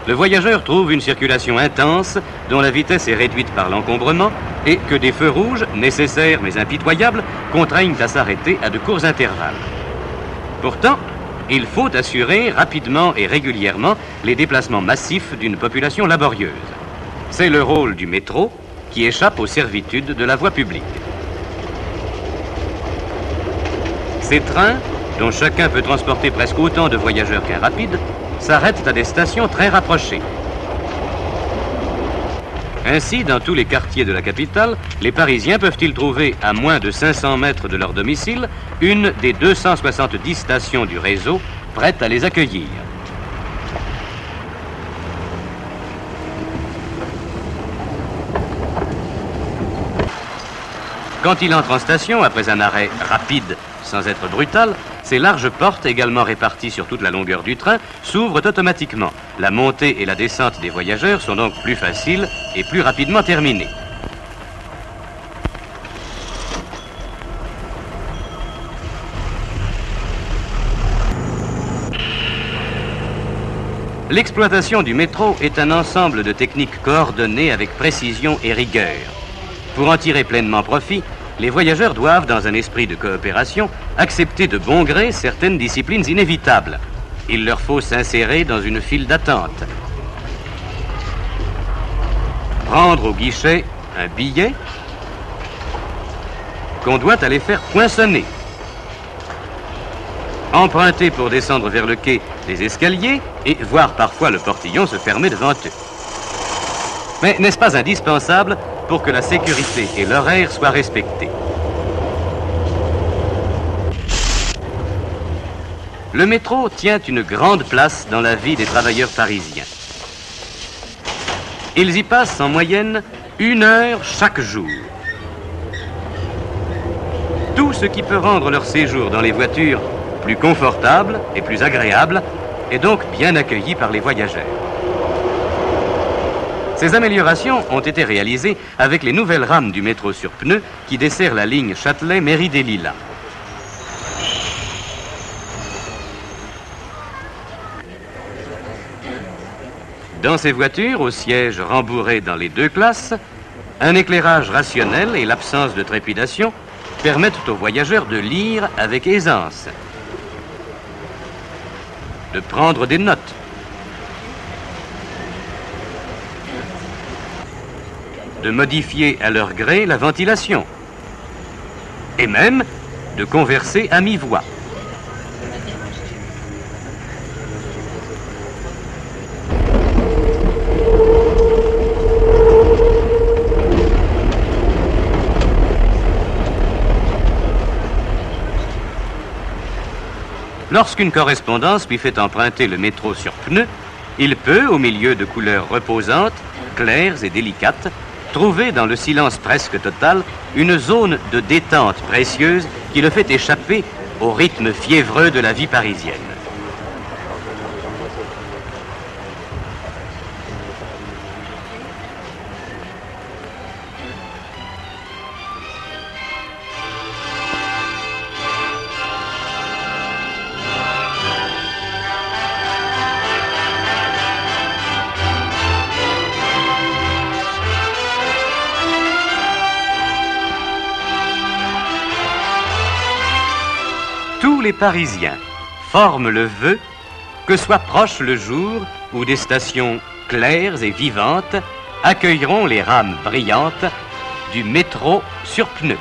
Le voyageur trouve une circulation intense dont la vitesse est réduite par l'encombrement et que des feux rouges, nécessaires mais impitoyables, contraignent à s'arrêter à de courts intervalles. Pourtant, il faut assurer rapidement et régulièrement les déplacements massifs d'une population laborieuse. C'est le rôle du métro qui échappe aux servitudes de la voie publique. Ces trains, dont chacun peut transporter presque autant de voyageurs qu'un rapide, s'arrêtent à des stations très rapprochées. Ainsi, dans tous les quartiers de la capitale, les Parisiens peuvent-ils trouver, à moins de 500 mètres de leur domicile, une des 270 stations du réseau prêtes à les accueillir. Quand il entre en station, après un arrêt rapide sans être brutal, ces larges portes, également réparties sur toute la longueur du train, s'ouvrent automatiquement. La montée et la descente des voyageurs sont donc plus faciles et plus rapidement terminées. L'exploitation du métro est un ensemble de techniques coordonnées avec précision et rigueur. Pour en tirer pleinement profit, les voyageurs doivent, dans un esprit de coopération, accepter de bon gré certaines disciplines inévitables. Il leur faut s'insérer dans une file d'attente, prendre au guichet un billet qu'on doit aller faire poinçonner, emprunter pour descendre vers le quai des escaliers et voir parfois le portillon se fermer devant eux. Mais n'est-ce pas indispensable pour que la sécurité et l'horaire soient respectés? Le métro tient une grande place dans la vie des travailleurs parisiens. Ils y passent en moyenne 1 heure chaque jour. Tout ce qui peut rendre leur séjour dans les voitures plus confortable et plus agréable est donc bien accueilli par les voyageurs. Ces améliorations ont été réalisées avec les nouvelles rames du métro sur pneus qui desserrent la ligne Châtelet-Mairie des Lilas. Dans ces voitures, aux sièges rembourrés dans les 2 classes, un éclairage rationnel et l'absence de trépidation permettent aux voyageurs de lire avec aisance, de prendre des notes, de modifier à leur gré la ventilation et même de converser à mi-voix. Lorsqu'une correspondance lui fait emprunter le métro sur pneus, il peut, au milieu de couleurs reposantes, claires et délicates, trouver dans le silence presque total une zone de détente précieuse qui le fait échapper au rythme fiévreux de la vie parisienne. Tous les Parisiens forment le vœu que soit proche le jour où des stations claires et vivantes accueilleront les rames brillantes du métro sur pneus.